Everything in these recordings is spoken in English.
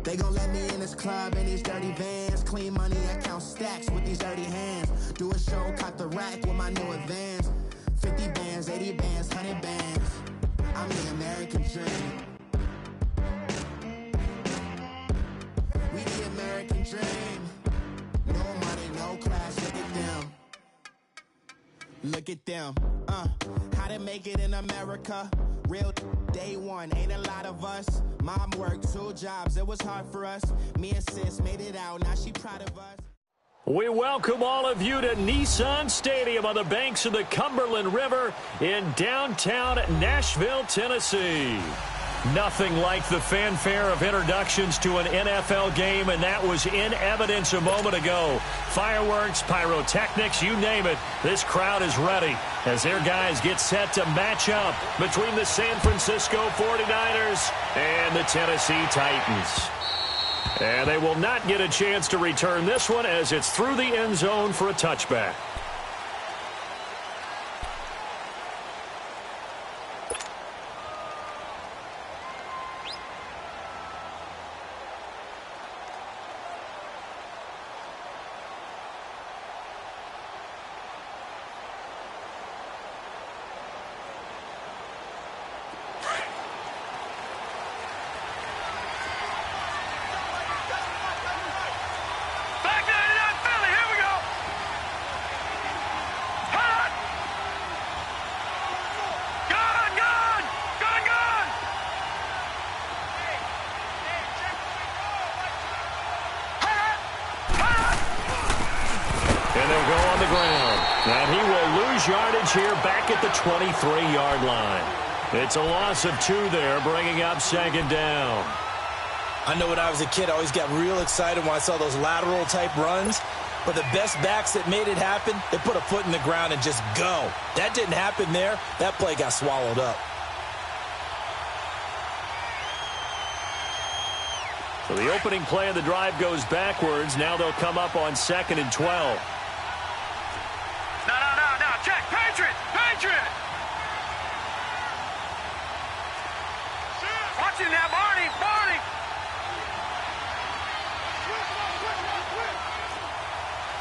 They gon' let me in this club in these dirty vans. Clean money, I count stacks with these dirty hands. Do a show, cut the rack with my new advance. 50 bands, 80 bands, 100 bands. I'm the American dream. We the American dream. No money, no class, look at them. Look at them, how to make it in America. Real day one, ain't a lot of us. Mom worked 2 jobs, it was hard for us. Me and sis made it out, now she proud of us. We welcome all of you to Nissan Stadium on the banks of the Cumberland River in downtown Nashville, Tennessee. Nothing like the fanfare of introductions to an NFL game, and that was in evidence a moment ago. Fireworks, pyrotechnics, you name it. This crowd is ready as their guys get set to match up between the San Francisco 49ers and the Tennessee Titans. And they will not get a chance to return this one as it's through the end zone for a touchback. Yardage here back at the 23-yard line. It's a loss of 2 there, bringing up second down. I know when I was a kid, I always got real excited when I saw those lateral-type runs. But the best backs that made it happen, they put a foot in the ground and just go. That didn't happen there. That play got swallowed up. So the opening play of the drive goes backwards. Now they'll come up on 2nd and 12. Check, Patriot! Patriot! Watch it now, Barney! Barney!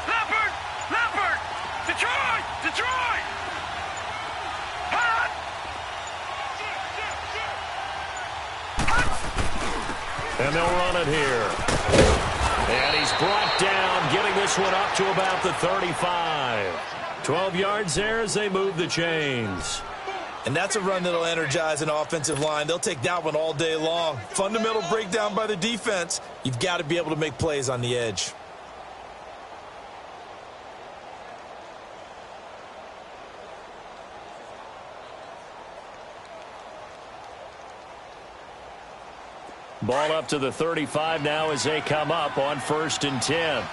Leopard! Leopard! Detroit! Detroit! Hot! And they'll run it here. And he's brought down, getting this one up to about the 35. 12 yards there as they move the chains. And that's a run that'll energize an offensive line. They'll take that one all day long. Fundamental breakdown by the defense. You've got to be able to make plays on the edge. Ball up to the 35 now as they come up on 1st and 10.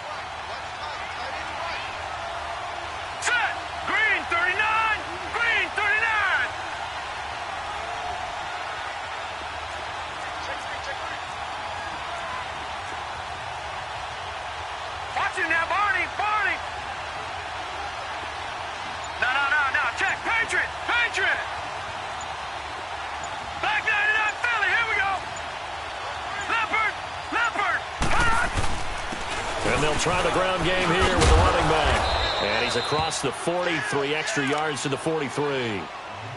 Try the ground game here with the running back. And he's across the 40, 3 extra yards to the 43.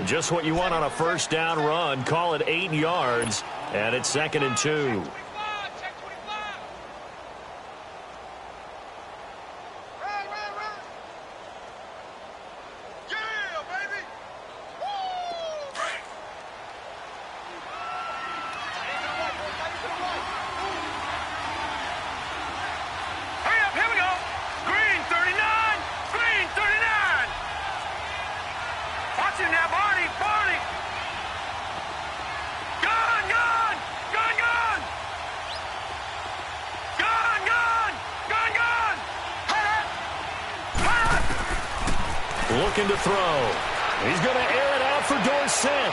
Just what you want on a first down run. Call it 8 yards, and it's 2nd and 2. Looking to throw. He's going to air it out for Dorsett.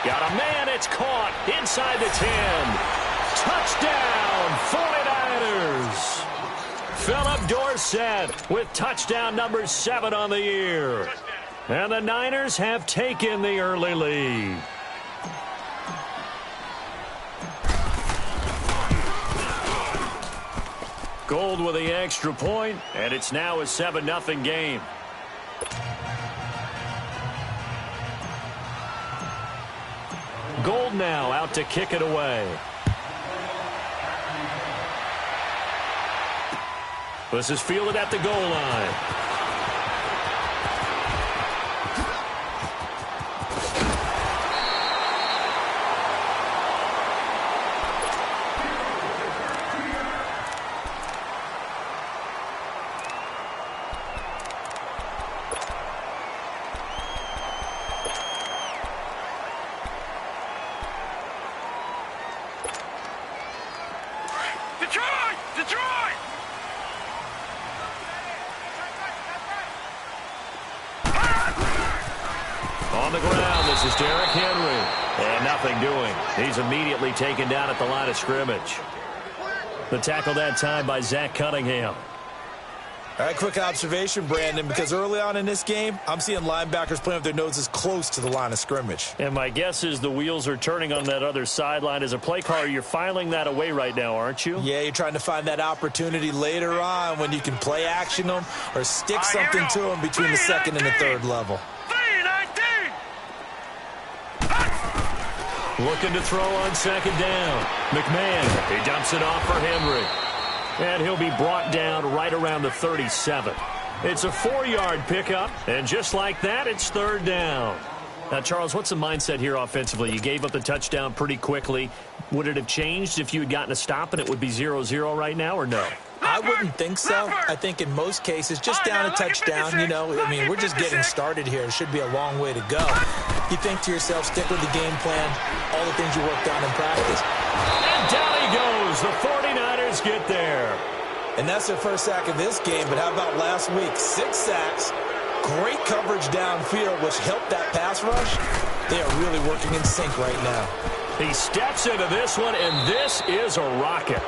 Got a man. It's caught inside the 10. Touchdown, 49ers. Philip Dorsett with touchdown number 7 on the year. And the Niners have taken the early lead. Gold with the extra point, and it's now a 7-0 game. Gold now out to kick it away. This is fielded at the goal line. Detroit! On the ground, this is Derrick Henry. And nothing doing. He's immediately taken down at the line of scrimmage. The tackle that time by Zach Cunningham. All right, quick observation, Brandon, because early on in this game, I'm seeing linebackers playing with their noses close to the line of scrimmage. And my guess is the wheels are turning on that other sideline. As a play caller, you're filing that away right now, aren't you? Yeah, you're trying to find that opportunity later on when you can play action them or stick something to them between the second and the third level. Looking to throw on second down. McMahon, he dumps it off for Henry. And he'll be brought down right around the 37. It's a 4-yard pickup, and just like that, it's third down. Now, Charles, what's the mindset here offensively? You gave up the touchdown pretty quickly. Would it have changed if you had gotten a stop and it would be 0-0 right now, or no? I wouldn't think so. I think in most cases, just down a touchdown, you know, I mean, we're just getting started here. It should be a long way to go. You think to yourself, stick with the game plan, all the things you worked on in practice. And down he goes. The 49ers get there. And that's their first sack of this game, but how about last week? 6 sacks, great coverage downfield, which helped that pass rush. They are really working in sync right now. He steps into this one, and this is a rocket.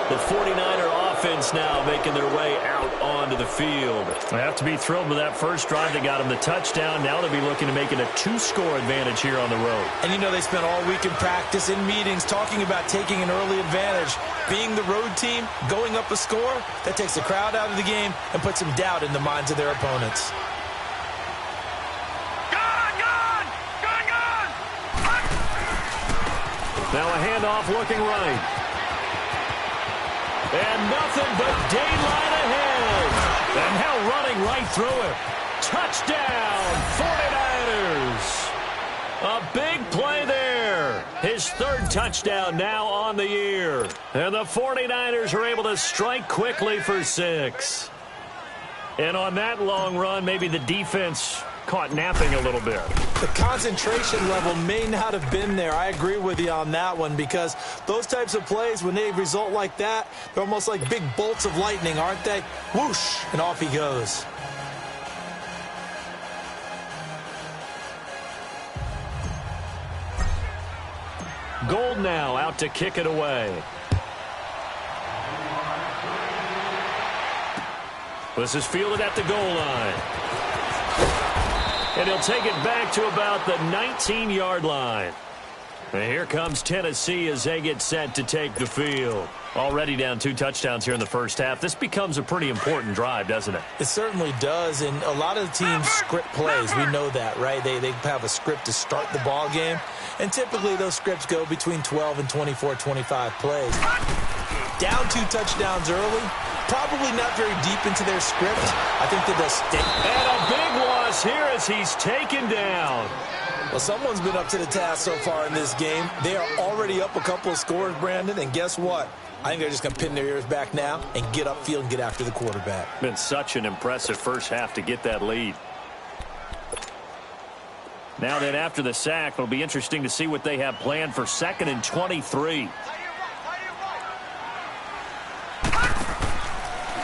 The 49er offense now making their way out onto the field. They have to be thrilled with that first drive that got them the touchdown. Now they'll be looking to make it a 2-score advantage here on the road. And you know they spent all week in practice, in meetings, talking about taking an early advantage. Being the road team, going up a score, that takes the crowd out of the game and puts some doubt in the minds of their opponents. Now a handoff looking right. And nothing but daylight ahead. And now running right through it. Touchdown, 49ers. A big play there. His third touchdown now on the year. And the 49ers are able to strike quickly for 6. And on that long run, maybe the defense caught napping a little bit. The concentration level may not have been there. I agree with you on that one, because those types of plays, when they result like that, they're almost like big bolts of lightning, aren't they? Whoosh, and off he goes. Gold now out to kick it away. This is fielded at the goal line. And he'll take it back to about the 19-yard line. And here comes Tennessee as they get set to take the field. Already down 2 touchdowns here in the first half. This becomes a pretty important drive, doesn't it? It certainly does, and a lot of the teams script plays. We know that, right? They have a script to start the ball game, and typically those scripts go between 12 and 24, 25 plays. Down 2 touchdowns early, probably not very deep into their script. I think that they'll stay. And a big loss here as he's taken down. Well, someone's been up to the task so far in this game. They are already up a couple of scores, Brandon, and guess what? I think they're just going to pin their ears back now and get upfield and get after the quarterback. Been such an impressive first half to get that lead. Now then, after the sack, it'll be interesting to see what they have planned for 2nd and 23.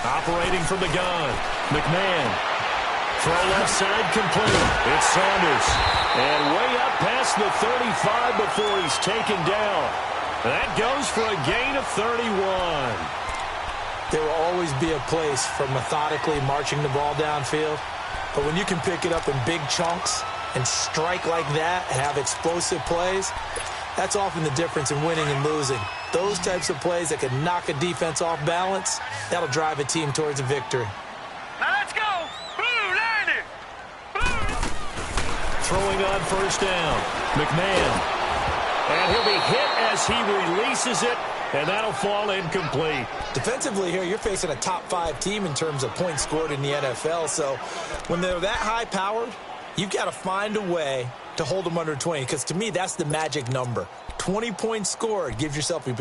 Operating from the gun, McMahon. Throw left side complete. It's Saunders. And way up past the 35 before he's taken down. That goes for a gain of 31. There will always be a place for methodically marching the ball downfield. But when you can pick it up in big chunks and strike like that and have explosive plays, That's often the difference in winning and losing. Those types of plays that can knock a defense off balance, that'll drive a team towards a victory. Now let's go. Blue, landed. Blue. Throwing on first down. McMahon. And he'll be hit as he releases it, and that'll fall incomplete. Defensively here, you're facing a top-5 team in terms of points scored in the NFL, so when they're that high-powered, you've got to find a way to hold them under 20, because to me, that's the magic number. 20 points scored, you give yourself your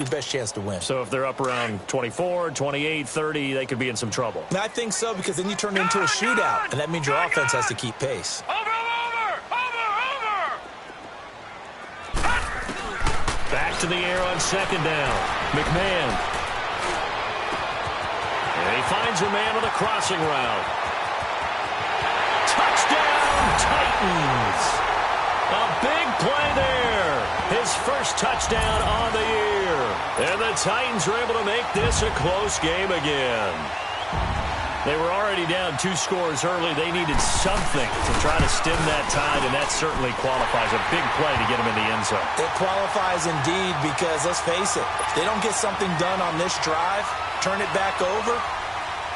best chance to win. So if they're up around 24, 28, 30, they could be in some trouble. I think so, because then you turn it into a shootout, and that means your offense has to keep pace. Back to the air on second down. McMahon. And he finds a man on the crossing route. Touchdown, Titans. A big play there. His first touchdown on the year. And the Titans are able to make this a close game again. They were already down 2 scores early. They needed something to try to stem that tide, and that certainly qualifies. A big play to get them in the end zone. It qualifies indeed, because let's face it, if they don't get something done on this drive, turn it back over,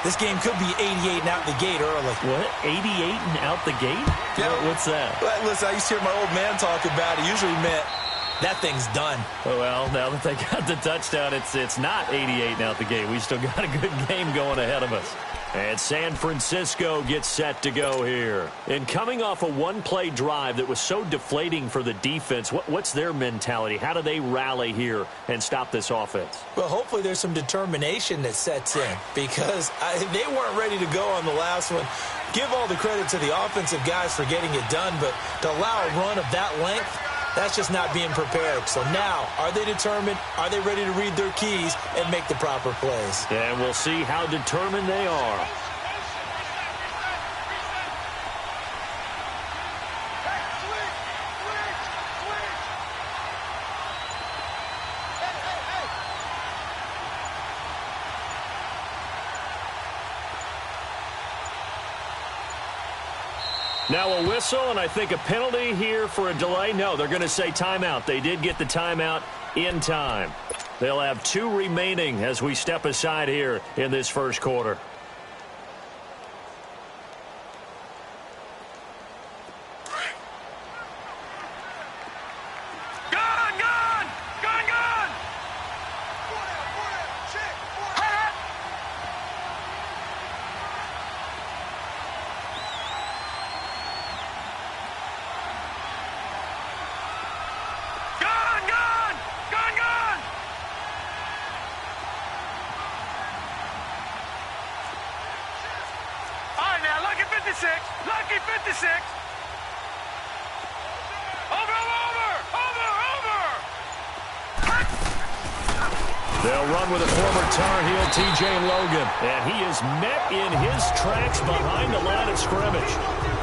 this game could be 88 and out the gate early. What? 88 and out the gate? Yeah. What's that? Well, listen, I used to hear my old man talk about it. Usually meant that thing's done. Well, now that they got the touchdown, it's not 88 and out the gate. We still got a good game going ahead of us. And San Francisco gets set to go here. And coming off a one-play drive that was so deflating for the defense, what's their mentality? How do they rally here and stop this offense? Well, hopefully there's some determination that sets in, because they weren't ready to go on the last one. Give all the credit to the offensive guys for getting it done, but to allow a run of that length, that's just not being prepared. So now, are they determined? Are they ready to read their keys and make the proper plays? And we'll see how determined they are. Now a whistle, and I think a penalty here for a delay. No, they're going to say timeout. They did get the timeout in time. They'll have 2 remaining as we step aside here in this first quarter. Lucky 56. Over. They'll run with a former Tar Heel, TJ Logan. And he is met in his tracks behind the line of scrimmage.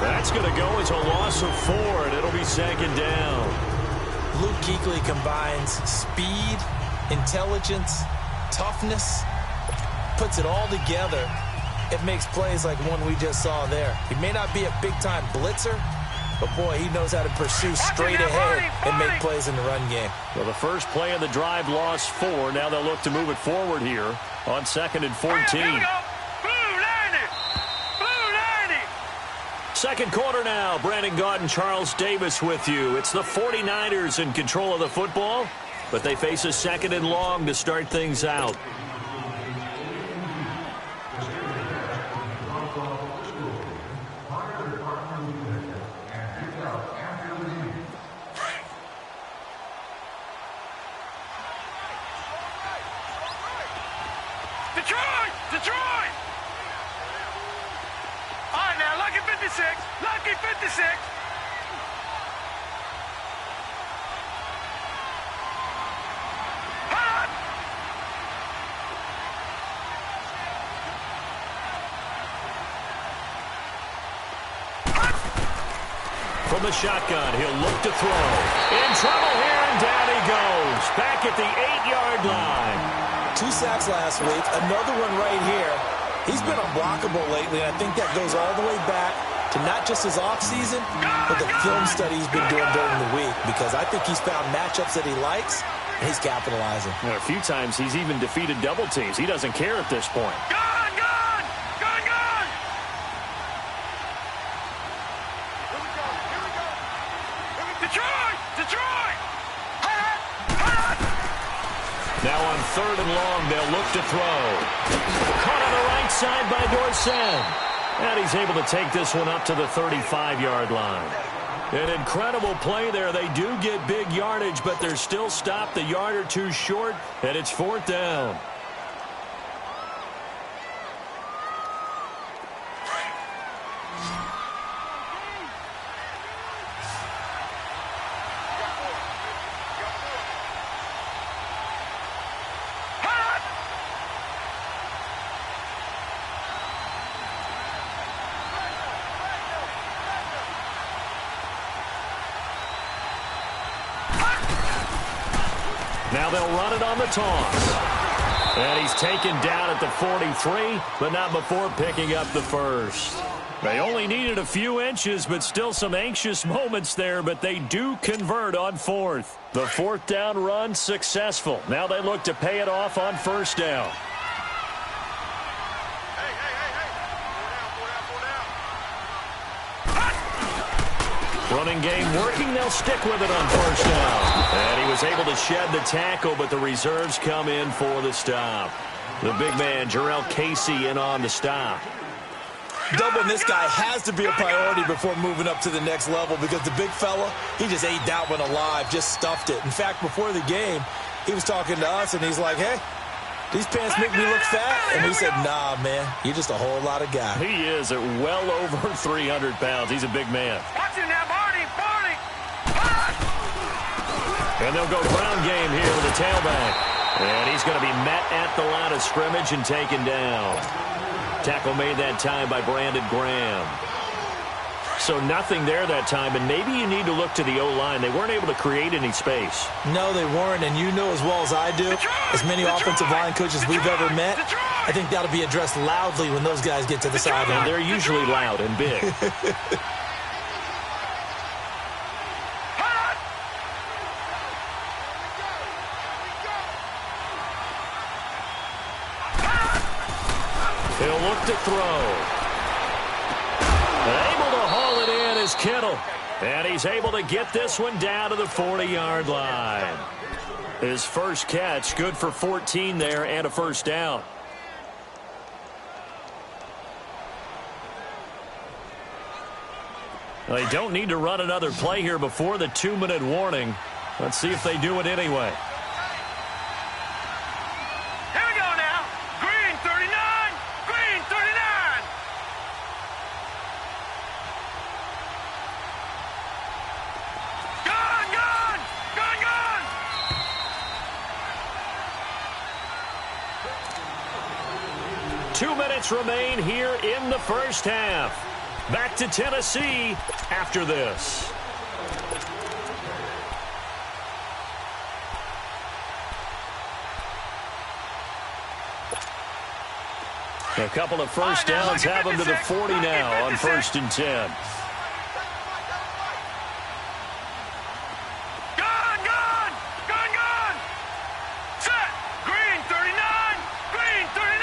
That's going to go as a loss of 4, and it'll be second down. Luke Kuechly combines speed, intelligence, toughness, puts it all together. It makes plays like one we just saw there. He may not be a big-time blitzer, but, boy, he knows how to pursue straight ahead and make plays in the run game. Well, the first play of the drive lost 4. Now they'll look to move it forward here on 2nd and 14. Second quarter now. Brandon Gaudin and Charles Davis with you. It's the 49ers in control of the football, but they face a 2nd and long to start things out. Detroit! All right, now, Lucky 56. Lucky 56. Hot! From the shotgun, he'll look to throw. In trouble here, and down he goes. Back at the 8-yard line. 2 sacks last week, another one right here. He's been unblockable lately, and I think that goes all the way back to to not just his offseason, but the film study he's been doing during the week, because I think he's found matchups that he likes, and he's capitalizing. A few times he's even defeated double teams. He doesn't care at this point. Gun! Gun! Gun! Gun! Detroit! Detroit! Now on 3rd and long, they'll look to throw. Caught on the right side by Dorsett. And he's able to take this one up to the 35-yard line. An incredible play there. They do get big yardage, but they're still stopped a yard or two short, and it's 4th down. Now they'll run it on the toss. And he's taken down at the 43, but not before picking up the first. They only needed a few inches, but still some anxious moments there, but they do convert on 4th. The 4th down run successful. Now they look to pay it off on 1st down. Running game working. They'll stick with it on 1st down. And he was able to shed the tackle, but the reserves come in for the stop. The big man, Jarrell Casey, in on the stop. Doubling this guy has to be a priority before moving up to the next level, because the big fella, he just ate that one alive, just stuffed it. In fact, before the game, he was talking to us, and he's like, hey, these pants make me look fat. And we said, nah, man, you're just a whole lot of guy. He is at well over 300 pounds. He's a big man. Watch him now, Barney! Barney! And they'll go ground game here with the tailback. And he's going to be met at the line of scrimmage and taken down. Tackle made that time by Brandon Graham. So nothing there that time, and maybe you need to look to the O-line. They weren't able to create any space. No, they weren't, and you know as well as I do, as many offensive line coaches we've ever met, I think that'll be addressed loudly when those guys get to the sideline. And they're usually loud and big. He'll look to throw. Able to haul it in is Kittle. And he's able to get this one down to the 40-yard line. His first catch, good for 14 there and a 1st down. They don't need to run another play here before the 2-minute warning. Let's see if they do it anyway. Here we go now. Green 39. Green 39. Gun! Gun! Gun! Gun! 2 minutes remain here in the first half. Back to Tennessee after this. A couple of first downs have them to the 40 now on 1st and 10. Gun! Gun! Gun! Gun! Set! Green 39. Green 39.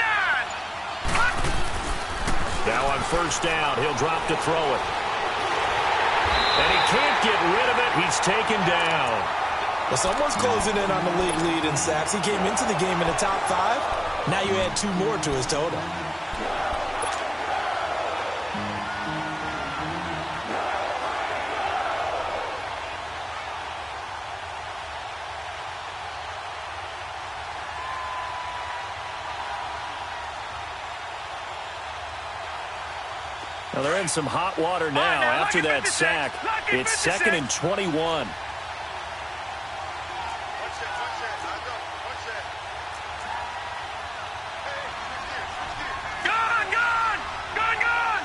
Now on 1st down, he'll drop to throw it. And he can't get rid of it. He's taken down. Well, someone's closing in on the league lead in sacks. He came into the game in the top 5. Now you add 2 more to his total. Well, they're in some hot water now after that sack. It's 2nd and 21. Gun! Gun! Gun! Gun!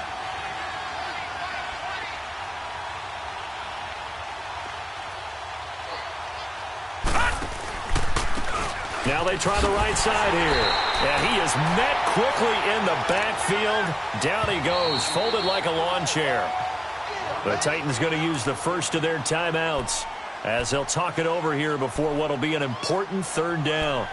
Now they try the right side here. And he is met quickly in the backfield. Down he goes, folded like a lawn chair. The Titans going to use the first of their timeouts as they'll talk it over here before what will be an important third down.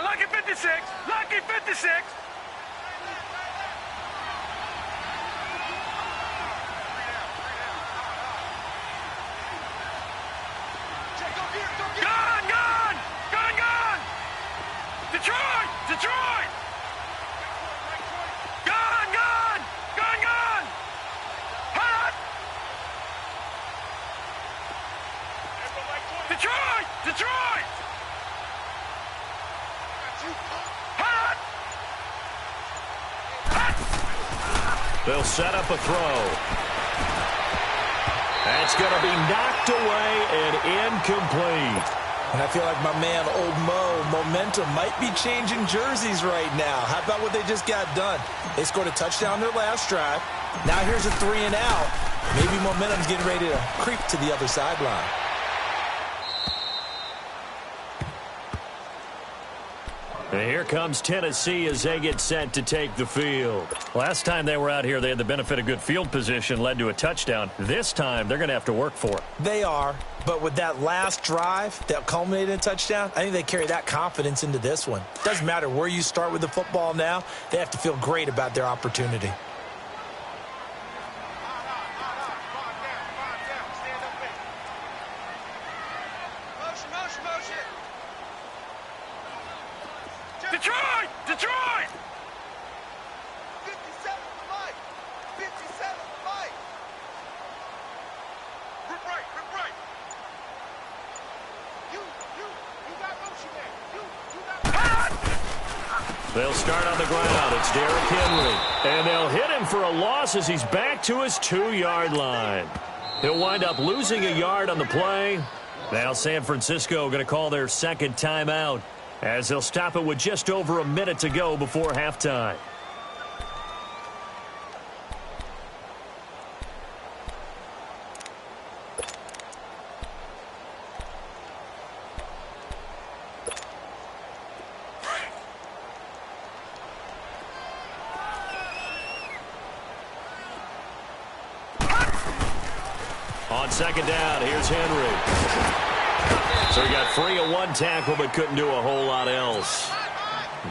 Lucky 56! Lucky 56! Gone! Gone! Gone! Gone! Detroit! Detroit! Gone! Gone! Gone! Gone! Hot! Detroit! Detroit! They'll set up a throw. That's going to be knocked away and incomplete. And I feel like my man, Old Mo, momentum might be changing jerseys right now. How about what they just got done? They scored a touchdown their last drive. Now here's a 3 and out. Maybe momentum's getting ready to creep to the other sideline. And here comes Tennessee as they get set to take the field. Last time they were out here, they had the benefit of good field position, led to a touchdown. This time, they're going to have to work for it. They are, but with that last drive that culminated in a touchdown, I think they carry that confidence into this one. Doesn't matter where you start with the football now, they have to feel great about their opportunity. Detroit! Detroit! 57 Mike! 57 Mike! Rip right! You got motion there! You got... They'll start on the ground. It's Derrick Henry. And they'll hit him for a loss as he's back to his 2-yard line. He'll wind up losing a yard on the play. Now San Francisco going to call their second timeout, as they'll stop it with just over a minute to go before halftime. On second down, here's Henry. So he got free of one tackle but couldn't do a whole lot else.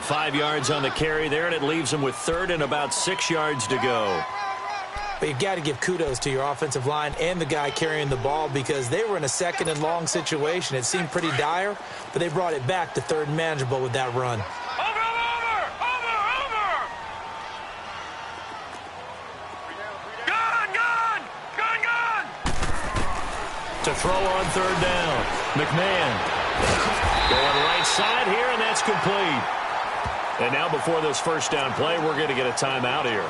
5 yards on the carry there, and it leaves him with third and about 6 yards to go. But you've got to give kudos to your offensive line and the guy carrying the ball, because they were in a second and long situation. It seemed pretty dire, but they brought it back to third and manageable with that run. To throw on third down. McMahon going right side here, and that's complete. And now before this first down play, we're going to get a timeout here,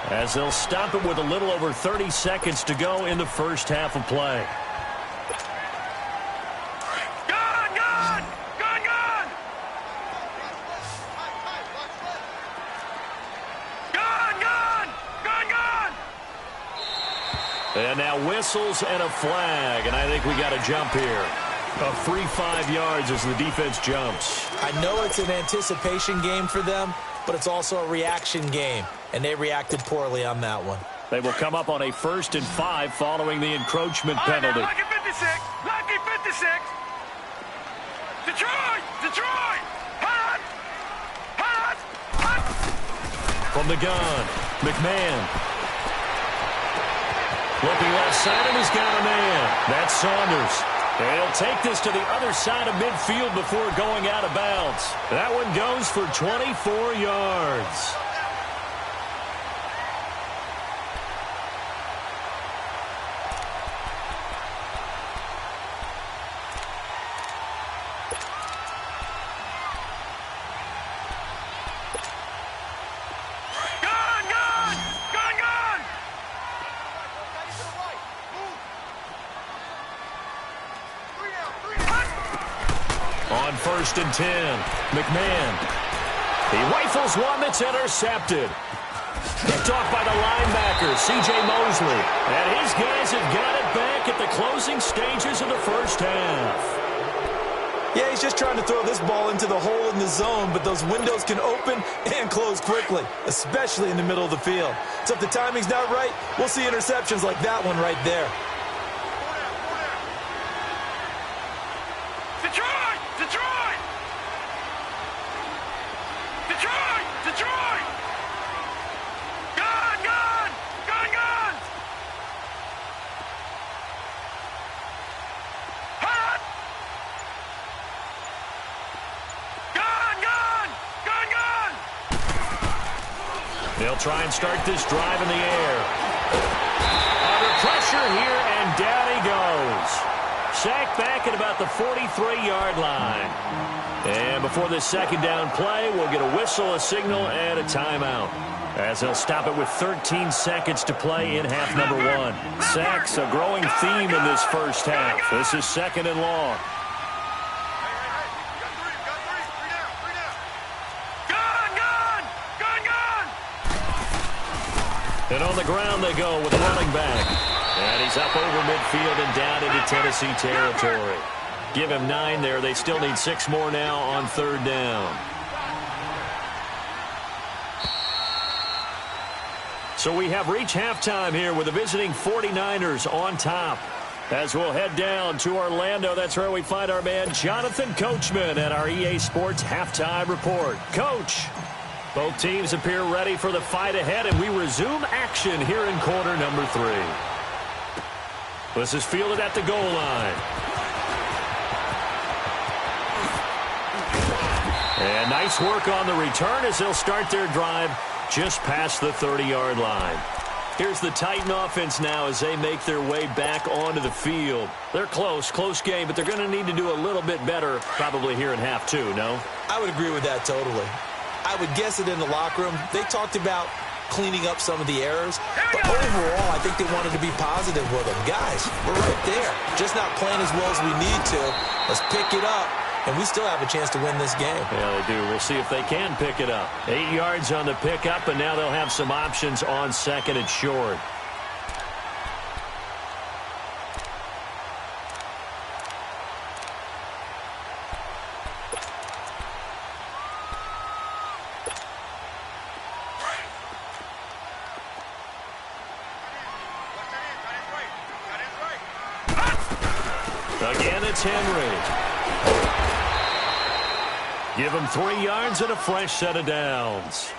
as they'll stop it with a little over 30 seconds to go in the first half of play. And now whistles and a flag, and I think we got a jump here. A free 5 yards as the defense jumps. I know it's an anticipation game for them, but it's also a reaction game, and they reacted poorly on that one. They will come up on a 1st and 5 following the encroachment penalty. Lucky 56! Lucky 56! Detroit! Detroit! Hot! Hot! Hot! From the gun, McMahon. Looking left side, and he's got a man. That's Saunders. And he'll take this to the other side of midfield before going out of bounds. That one goes for 24 yards. On 1st and 10, McMahon. He rifles one that's intercepted. Picked off by the linebacker, C.J. Mosley. And his guys have got it back at the closing stages of the first half. Yeah, he's just trying to throw this ball into the hole in the zone, but those windows can open and close quickly, especially in the middle of the field. So if the timing's not right, we'll see interceptions like that one right there. Detroit! Detroit! Detroit! Detroit! Gun! Gun! Gun! Gun! Hot! Gun! Gun! Gun! Gun! They'll try and start this drive in the air. Under pressure here, and down he goes. Sacked back at about the 43-yard line. And before this second down play, we'll get a whistle, a signal, and a timeout, as they'll stop it with 13 seconds to play in half number 1. Sacks, a growing theme in this first half. This is 2nd and long. And on the ground they go with a running back. And he's up over midfield and down into Tennessee territory. Give him 9 there. They still need 6 more now on 3rd down. So we have reached halftime here with the visiting 49ers on top. As we'll head down to Orlando, that's where we find our man Jonathan Coachman at our EA Sports Halftime Report. Coach, both teams appear ready for the fight ahead, and we resume action here in quarter number 3. This is fielded at the goal line. And nice work on the return as they'll start their drive just past the 30-yard line. Here's the Titan offense now as they make their way back onto the field. They're close game, but they're going to need to do a little bit better probably here in half 2, no? I would agree with that totally. I would guess it in the locker room. They talked about cleaning up some of the errors, but overall, I think they wanted to be positive with them. Guys, we're right there. Just not playing as well as we need to. Let's pick it up, and we still have a chance to win this game. Yeah, they do. We'll see if they can pick it up. 8 yards on the pickup, and now they'll have some options on 2nd and short. Again, it's Henry. Give him 3 yards and a fresh set of downs.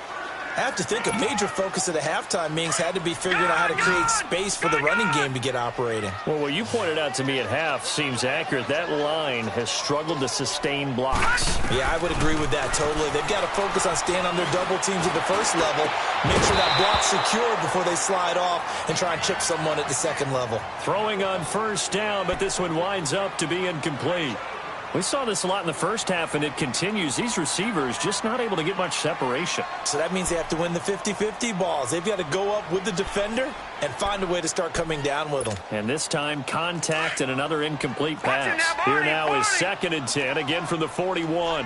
I have to think a major focus at the halftime meetings had to be figuring out how to create space for the running game to get operating. Well, what you pointed out to me at half seems accurate. That line has struggled to sustain blocks. Yeah, I would agree with that totally. They've got to focus on staying on their double teams at the first level, make sure that block's secure before they slide off and try and chip someone at the 2nd level. Throwing on 1st down, but this one winds up to be incomplete. We saw this a lot in the first half, and it continues. These receivers just not able to get much separation. So that means they have to win the 50-50 balls. They've got to go up with the defender and find a way to start coming down with them. And this time, contact and another incomplete pass. Here now is 2nd and 10, again from the 41.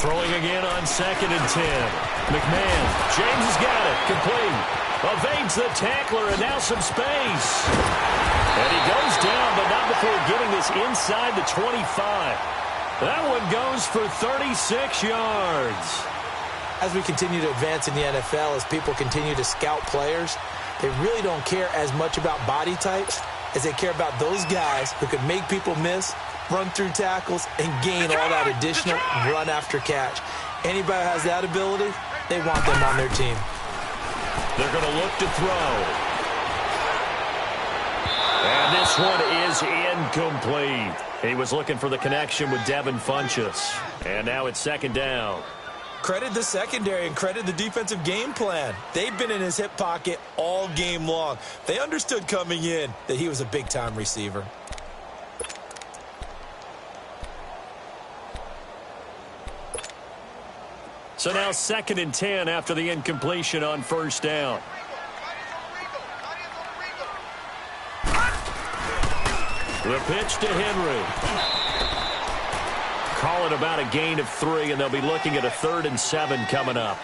Throwing again on 2nd and 10. McMahon, James has got it, complete. Evades the tackler, and now some space. And he goes down, but not before getting this inside the 25. That one goes for 36 yards. As we continue to advance in the NFL, as people continue to scout players, they really don't care as much about body types as they care about those guys who can make people miss, run through tackles, and gain all that additional run after catch. Anybody who has that ability, they want them on their team. They're going to look to throw. And this one is incomplete. He was looking for the connection with Devin Funchess. And now it's 2nd down. Credit the secondary and credit the defensive game plan. They've been in his hip pocket all game long. They understood coming in that he was a big-time receiver. So now 2nd and 10 after the incompletion on 1st down. The pitch to Henry. Call it about a gain of 3, and they'll be looking at a 3rd and 7 coming up.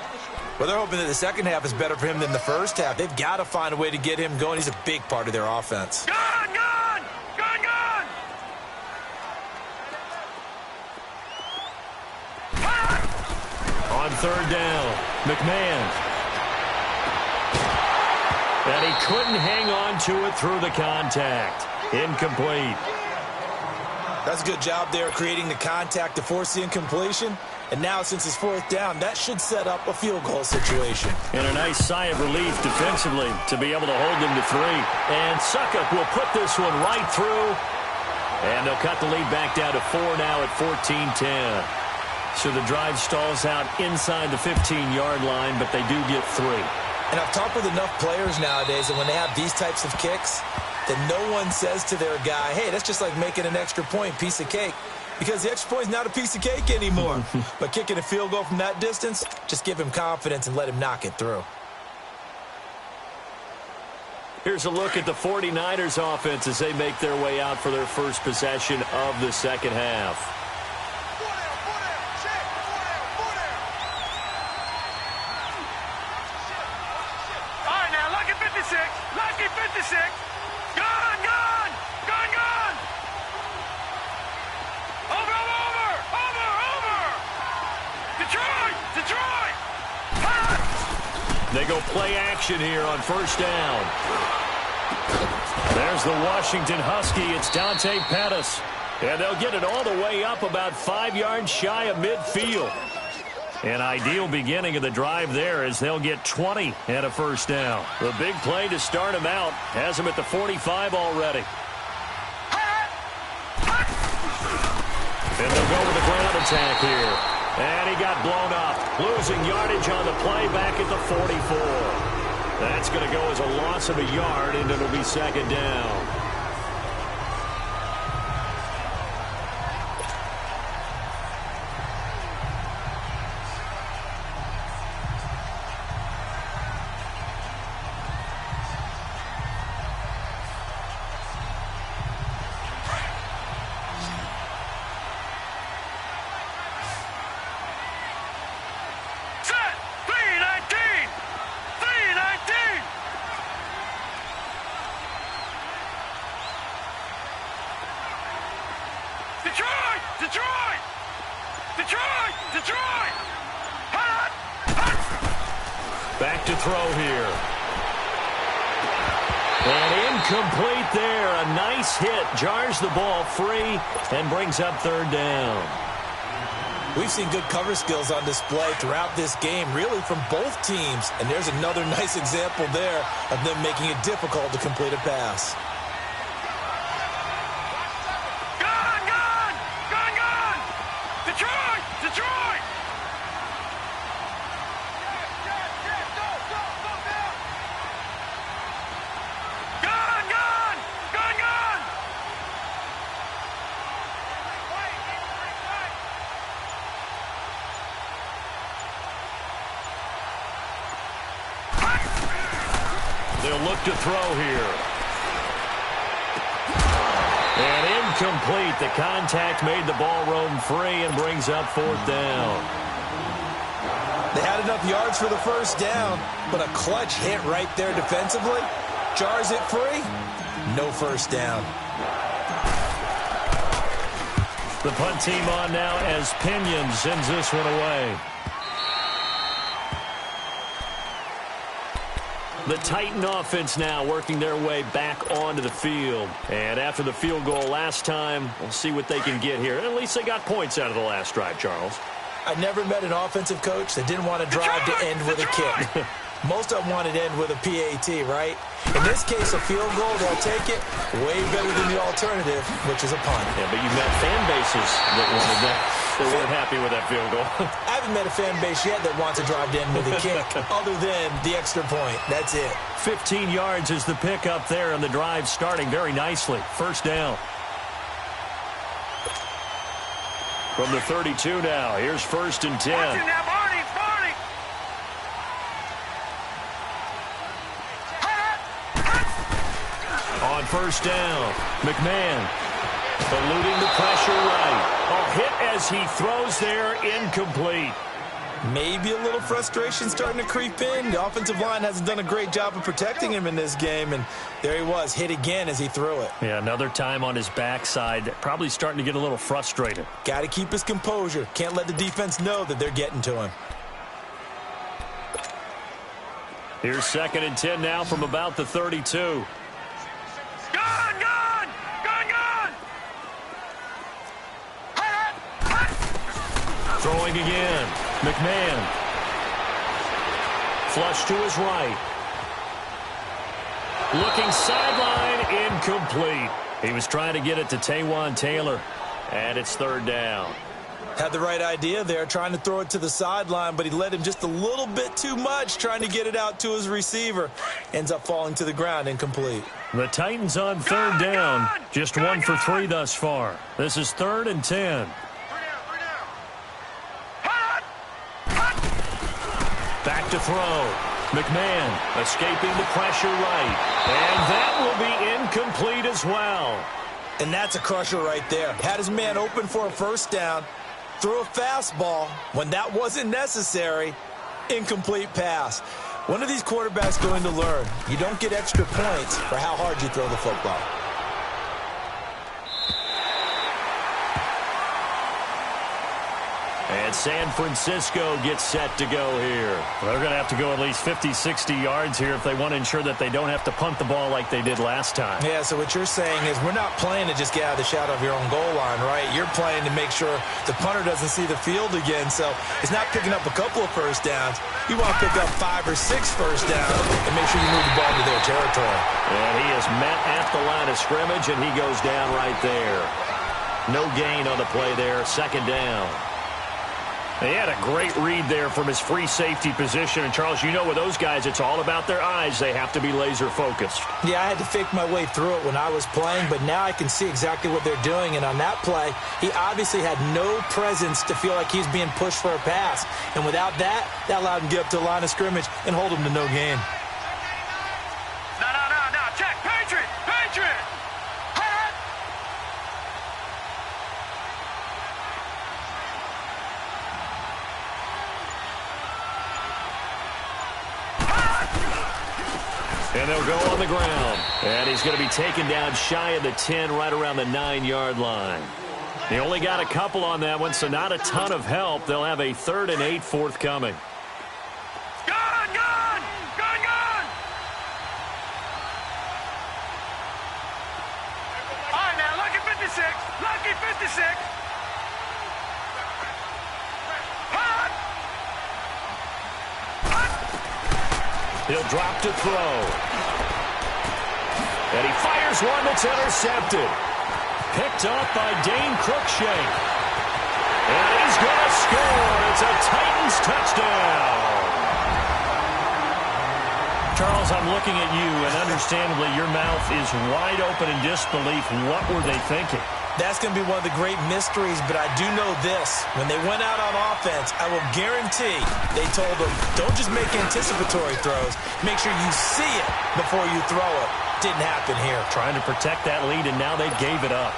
Well, they're hoping that the second half is better for him than the first half. They've got to find a way to get him going. He's a big part of their offense. Gun, gun! Gun, gun! On 3rd down, McMahon. And he couldn't hang on to it through the contact. Incomplete. That's a good job there creating the contact to force the incompletion. And now, since it's 4th down, that should set up a field goal situation. And a nice sigh of relief defensively to be able to hold them to 3. And Suckup will put this one right through. And they'll cut the lead back down to 4 now at 14-10. So the drive stalls out inside the 15-yard line, but they do get 3. And I've talked with enough players nowadays that when they have these types of kicks, that no one says to their guy, hey, that's just like making an extra point, piece of cake. Because the extra point is not a piece of cake anymore. But kicking a field goal from that distance, just give him confidence and let him knock it through. Here's a look at the 49ers offense as they make their way out for their first possession of the second half. All right, now, lucky 56. Lucky 56. Gun, gun! Gun, gun! Over, over, over, over! Detroit! Detroit! They go play action here on 1st down. There's the Washington Husky. It's Dante Pettis. And they'll get it all the way up about 5 yards shy of midfield. An ideal beginning of the drive there as they'll get 20 and a 1st down. The big play to start him out has him at the 45 already. And they'll go with the ground attack here. And he got blown up, losing yardage on the play back at the 44. That's going to go as a loss of a yard, and it'll be 2nd down. Detroit! Detroit! Detroit! Detroit! Back to throw here. And incomplete there. A nice hit. Jars the ball free and brings up 3rd down. We've seen good cover skills on display throughout this game, really from both teams. And there's another nice example there of them making it difficult to complete a pass. Detroit! Detroit! Gun! Gun! Gun! Gun! They'll look to throw here. And incomplete. The contact made the ball roam free and brings up 4th down. They had enough yards for the 1st down, but a clutch hit right there defensively. Jars it free. No 1st down. The punt team on now as Pinion sends this one away. The Titan offense now working their way back onto the field. And after the field goal last time, we'll see what they can get here. At least they got points out of the last drive, Charles. I never met an offensive coach that didn't want to drive to end with a kick. Most of them wanted to end with a PAT, right? In this case, a field goal, they'll take it way better than the alternative, which is a punt. Yeah, but you've met fan bases that wanted that. They weren't happy with that field goal. I haven't met a fan base yet that wants to drive to end with a kick, other than the extra point. That's it. 15 yards is the pickup there, and the drive starting very nicely. 1st down. From the 32 now, here's 1st and 10. Watch it now, Barney! Barney! On 1st down, McMahon. Eluding the pressure right. A hit as he throws there, incomplete. Maybe a little frustration starting to creep in. The offensive line hasn't done a great job of protecting him in this game, and there he was, hit again as he threw it. Yeah, another time on his backside, probably starting to get a little frustrated. Got to keep his composure. Can't let the defense know that they're getting to him. Here's 2nd and 10 now from about the 32. Gone, gone! Gone, gone! Throwing again. McMahon. Flush to his right. Looking sideline, incomplete. He was trying to get it to Taywan Taylor. And it's 3rd down. Had the right idea there, trying to throw it to the sideline, but he led him just a little bit too much, trying to get it out to his receiver. Ends up falling to the ground, incomplete. The Titans on 3rd down. Just 1 for 3 thus far. This is 3rd and 10. Back to throw. McMahon escaping the pressure right. And that will be incomplete as well. And that's a crusher right there. Had his man open for a 1st down. Threw a fastball when that wasn't necessary. Incomplete pass. One of these quarterbacks going to learn. You don't get extra points for how hard you throw the football. And San Francisco gets set to go here. They're going to have to go at least 50, 60 yards here if they want to ensure that they don't have to punt the ball like they did last time. Yeah, so what you're saying is we're not playing to just get out of the shadow of your own goal line, right? You're playing to make sure the punter doesn't see the field again. So it's not picking up a couple of 1st downs. You want to pick up 5 or 6 1st downs and make sure you move the ball to their territory. And he is met at the line of scrimmage, and he goes down right there. No gain on the play there, 2nd down. He had a great read there from his free safety position. And, Charles, you know with those guys, it's all about their eyes. They have to be laser-focused. Yeah, I had to fake my way through it when I was playing, but now I can see exactly what they're doing. And on that play, he obviously had no presence to feel like he's being pushed for a pass. And without that, that allowed him to get up to the line of scrimmage and hold him to no gain. No. Check. Patriot! Patriot! And they'll go on the ground. And he's going to be taken down shy of the 10, right around the 9-yard line. They only got a couple on that one, so not a ton of help. They'll have a 3rd and 8 forthcoming. Gone, gone! Gone, gone! All right, now, lucky 56. Lucky 56. He'll drop to throw. And he fires one that's intercepted. Picked up by Dane Cruikshank. And he's going to score. It's a Titans touchdown. Charles, I'm looking at you, and understandably your mouth is wide open in disbelief. What were they thinking? That's going to be one of the great mysteries, but I do know this. When they went out on offense, I will guarantee they told them, don't just make anticipatory throws. Make sure you see it before you throw it. Didn't happen here. Trying to protect that lead, and now they gave it up.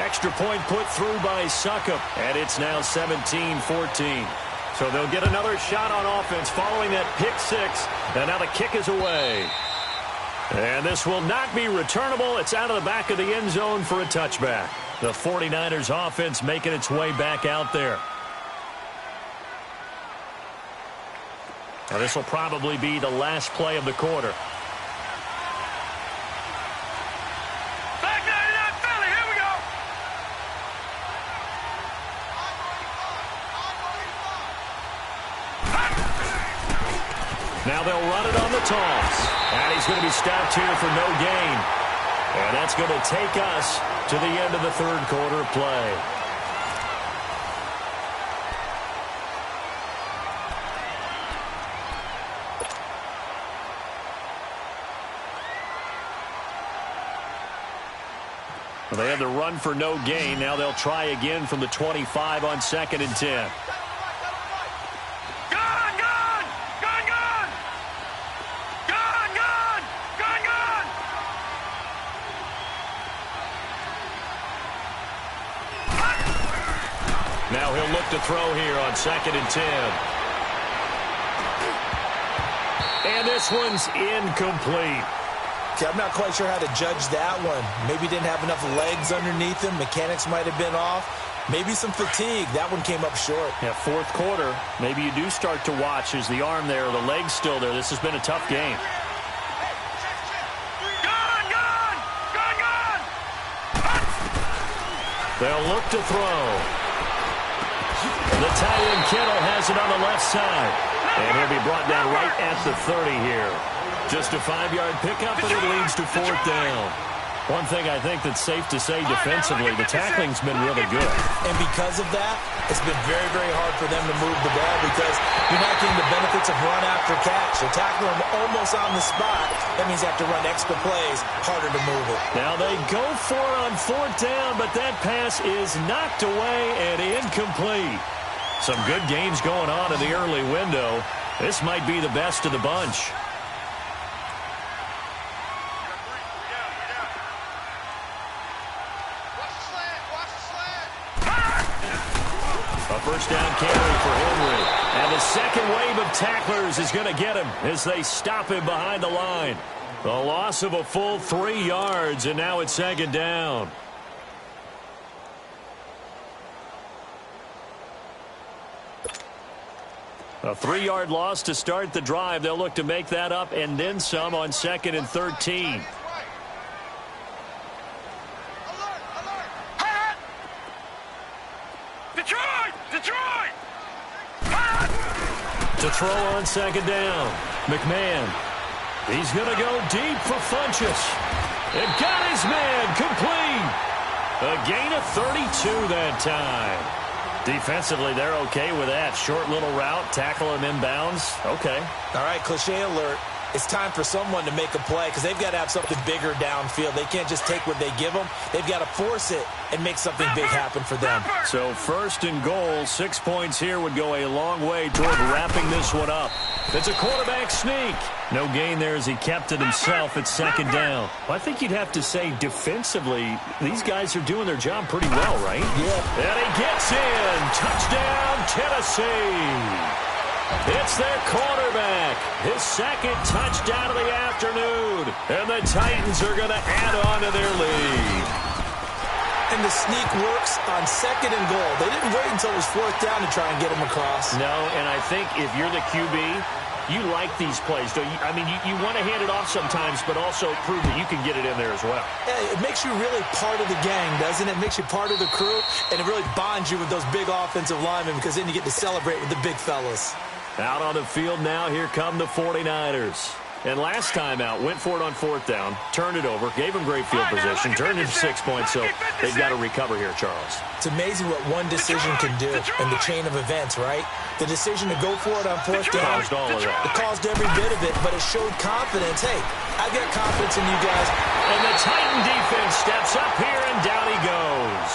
Extra point put through by Succop, and it's now 17-14. So they'll get another shot on offense following that pick 6, and now the kick is away. And this will not be returnable. It's out of the back of the end zone for a touchback. The 49ers offense making its way back out there. Now this will probably be the last play of the quarter. Back 99 Philly, here we go. Now they'll run it on the toss. And he's going to be stopped here for no gain. And that's going to take us to the end of the 3rd quarter of play. Well, they had the run for no gain. Now they'll try again from the 25 on 2nd and 10. Now he'll look to throw here on 2nd and 10. And this one's incomplete. Okay, I'm not quite sure how to judge that one. Maybe he didn't have enough legs underneath him. Mechanics might have been off. Maybe some fatigue. That one came up short. Yeah, 4th quarter. Maybe you do start to watch as the arm there, the leg's still there. This has been a tough game. They'll look to throw. The tight end Kittle has it on the left side. And he'll be brought down right at the 30 here. Just a 5-yard pickup, and it leads to 4th down. One thing I think that's safe to say defensively, the tackling's been really good. And because of that, it's been very, very hard for them to move the ball because you're not getting the benefits of run after catch. They're tackling them almost on the spot. That means they have to run extra plays, harder to move it. Now they go for it on 4th down, but that pass is knocked away and incomplete. Some good games going on in the early window. This might be the best of the bunch. A first down carry for Henry. And the second wave of tacklers is going to get him as they stop him behind the line. The loss of a full 3 yards, and now it's 2nd down. A 3-yard loss to start the drive. They'll look to make that up and then some on 2nd and 13. To throw on 2nd down. McMahon. He's going to go deep for Funchess. And got his man complete. A gain of 32 that time. Defensively, they're okay with that. Short little route, tackle him inbounds. Okay. All right, cliche alert. It's time for someone to make a play because they've got to have something bigger downfield. They can't just take what they give them. They've got to force it and make something big happen for them. So 1st and goal, 6 points here would go a long way toward wrapping this one up. It's a quarterback sneak. No gain there as he kept it himself at 2nd down. Well, I think you'd have to say defensively, these guys are doing their job pretty well, right? Yeah. And he gets in. Touchdown, Tennessee. It's their quarterback. His 2nd touchdown of the afternoon. And the Titans are going to add on to their lead. And the sneak works on 2nd and goal. They didn't wait until it was 4th down to try and get him across. No, and I think if you're the QB, you like these plays, don't you? I mean, you want to hand it off sometimes, but also prove that you can get it in there as well. Yeah, it makes you really part of the gang, doesn't it? It makes you part of the crew, and it really bonds you with those big offensive linemen because then you get to celebrate with the big fellas. Out on the field now, here come the 49ers. And last time out, went for it on 4th down, turned it over, gave them great field position, turned into 6 points, so they've got to recover here, Charles. It's amazing what one decision can do in the chain of events, right? The decision to go for it on 4th down, Caused all of that. it caused every bit of it, but it showed confidence. Hey, I've got confidence in you guys. And the Titan defense steps up here, and down he goes.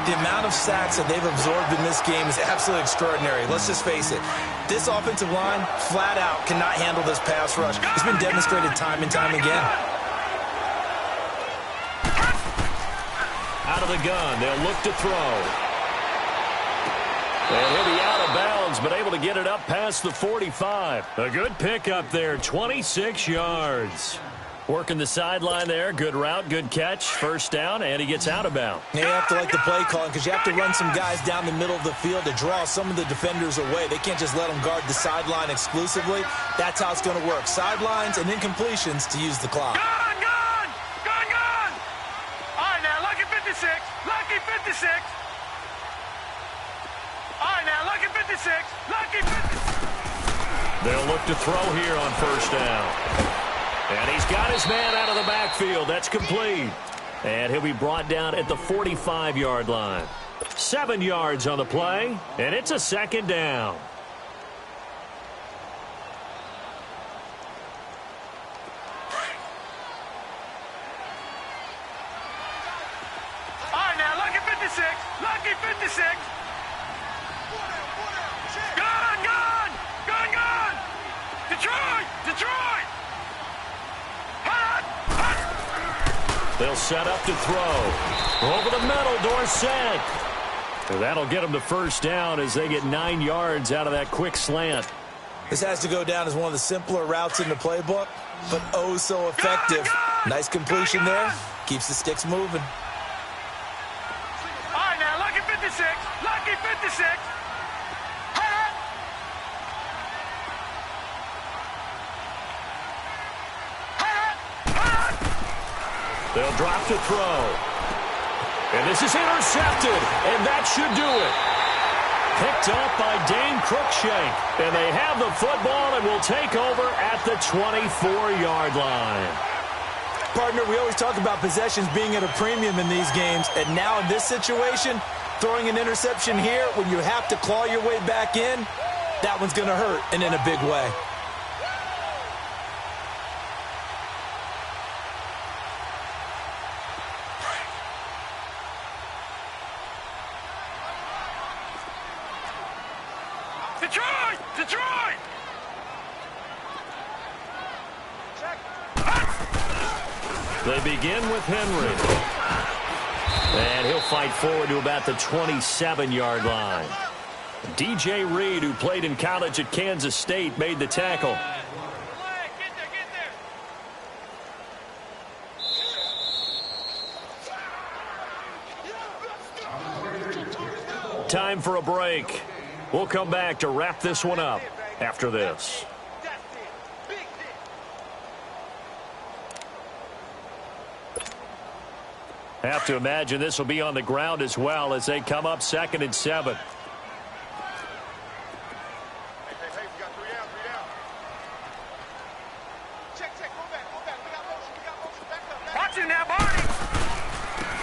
The amount of sacks that they've absorbed in this game is absolutely extraordinary. Let's just face it. This offensive line, flat out, cannot handle this pass rush. It's been demonstrated time and time again. Out of the gun, they'll look to throw. And he'll be out of bounds, but able to get it up past the 45. A good pickup there, 26 yards. Working the sideline there. Good route, good catch. First down, and he gets out of bounds. You have to like the play calling because you have to run some guys down the middle of the field to draw some of the defenders away. They can't just let them guard the sideline exclusively. That's how it's going to work. Sidelines and incompletions to use the clock. Gone, gone! Gone, gone! All right, now, lucky 56. Lucky 56. All right, now, lucky 56. Lucky 56. They'll look to throw here on first down. And he's got his man out of the backfield. That's complete. And he'll be brought down at the 45-yard line. 7 yards on the play, and it's a 2nd down. All right, now, lucky 56. Lucky 56. Gone, gone! Gone, gone! Detroit! Detroit! They'll set up to throw. Over the middle, Dorsett. And that'll get them to first down as they get 9 yards out of that quick slant. This has to go down as one of the simpler routes in the playbook, but oh so effective. Nice completion there. Keeps the sticks moving. All right, now, lucky 56. Lucky 56. They'll drop to throw. And this is intercepted, and that should do it. Picked up by Dane Cruikshank, and they have the football and will take over at the 24-yard line. Partner, we always talk about possessions being at a premium in these games, and now in this situation, throwing an interception here when you have to claw your way back in, that one's going to hurt, and in a big way. Detroit! Detroit! They begin with Henry. And he'll fight forward to about the 27-yard line. DJ Reed, who played in college at Kansas State, made the tackle. Get there. Time for a break. We'll come back to wrap this one up after this. Have to imagine this will be on the ground as well as they come up 2nd and 7. Hey, we got 3 down. Check, go back. We got motion, back up. Watch it now, Barney.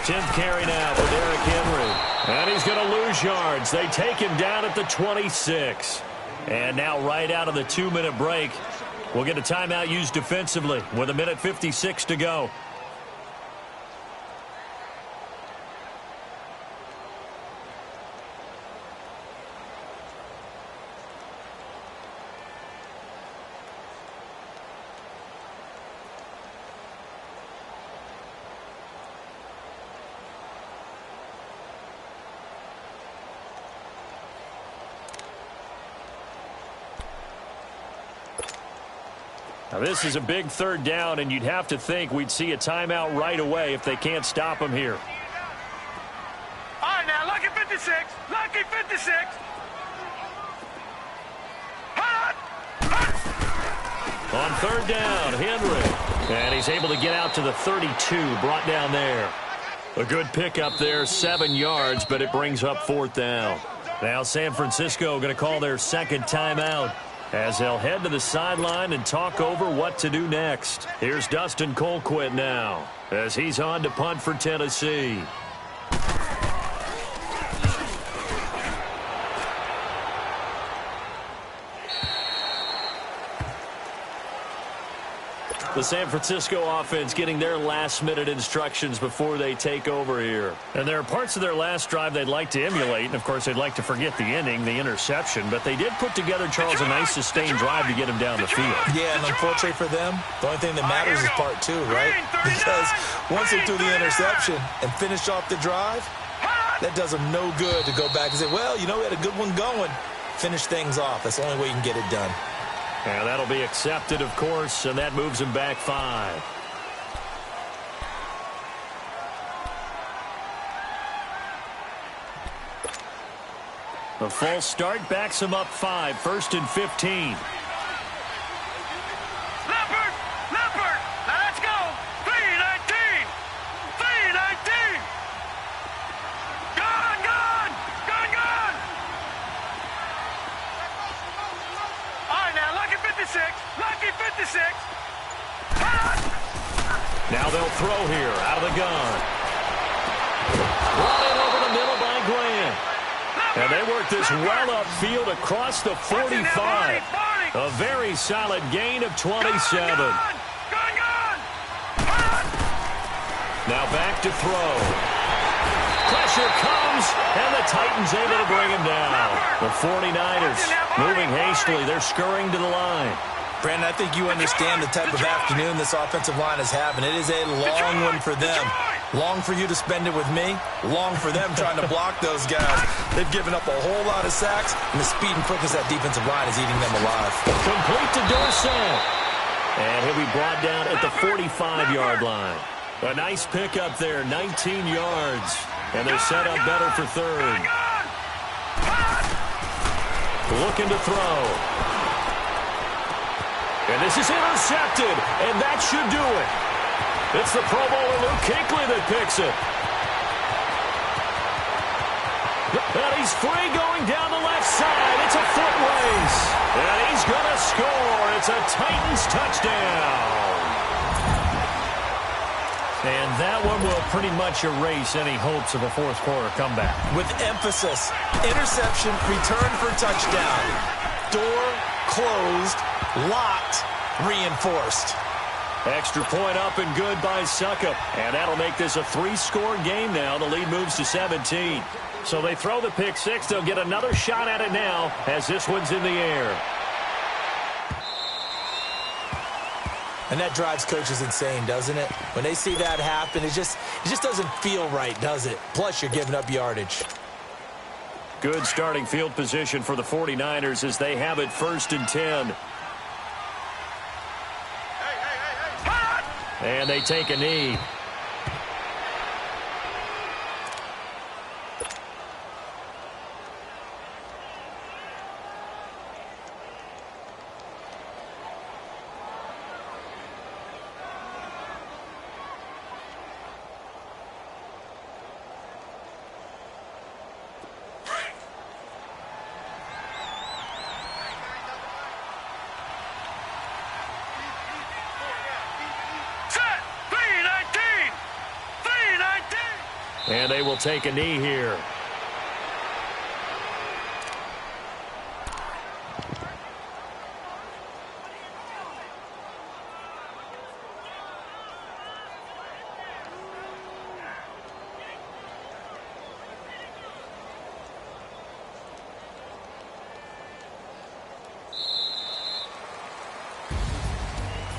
10th carry now for Derrick Henry. And he's going to lose yards. They take him down at the 26. And now right out of the 2-minute break, we'll get a timeout used defensively with 1:56 to go. Now, this is a big 3rd down, and you'd have to think we'd see a timeout right away if they can't stop him here. All right, now, lucky 56. Lucky 56. On 3rd down, Henry. And he's able to get out to the 32, brought down there. A good pickup there, 7 yards, but it brings up 4th down. Now San Francisco going to call their 2nd timeout as they'll head to the sideline and talk over what to do next. Here's Dustin Colquitt now as he's on to punt for Tennessee. The San Francisco offense getting their last-minute instructions before they take over here. And there are parts of their last drive they'd like to emulate, and, of course, they'd like to forget the ending, the interception. But they did put together, Charles, a nice sustained drive to get him down the field. Yeah, and unfortunately for them, the only thing that matters is part 2, right? Because once they threw the interception and finished off the drive, that does them no good to go back and say, well, you know, we had a good one going. Finish things off. That's the only way you can get it done. And that'll be accepted, of course, and that moves him back 5. The false start backs him up 5, 1st and 15. Leopard, now let's go. 3-19. Gone. All right, now, lucky 56. Now they'll throw here out of the gun. Brought in over the middle by Grant. And they work this well upfield across the 45. A very solid gain of 27. Now back to throw. Pressure comes, and the Titans able to bring him down. The 49ers moving hastily. They're scurrying to the line. Brandon, I think you understand the type of afternoon this offensive line is having. It is a long one for them. Long for you to spend it with me, long for them trying to block those guys. They've given up a whole lot of sacks, and the speed and quickness of that defensive line is eating them alive. Complete to Dorsett. And he'll be brought down at the 45-yard line. A nice pickup there, 19 yards. And they're set up better for third. Looking to throw. And this is intercepted, and that should do it. It's the Pro Bowler Luke Kuechly that picks it. And he's free going down the left side. It's a foot race. And he's going to score. It's a Titans touchdown. And that one will pretty much erase any hopes of a fourth quarter comeback. With emphasis, interception, return for touchdown. Door closed, locked, reinforced. Extra point up and good by Suckup. And that'll make this a 3-score game now. The lead moves to 17. So they throw the pick six. They'll get another shot at it now as this one's in the air. And that drives coaches insane, doesn't it? When they see that happen, it just doesn't feel right, does it? Plus, you're giving up yardage. Good starting field position for the 49ers as they have it 1st and 10. And they take a knee. And they will take a knee here.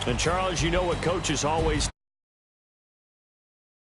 And Charles, you know what coaches always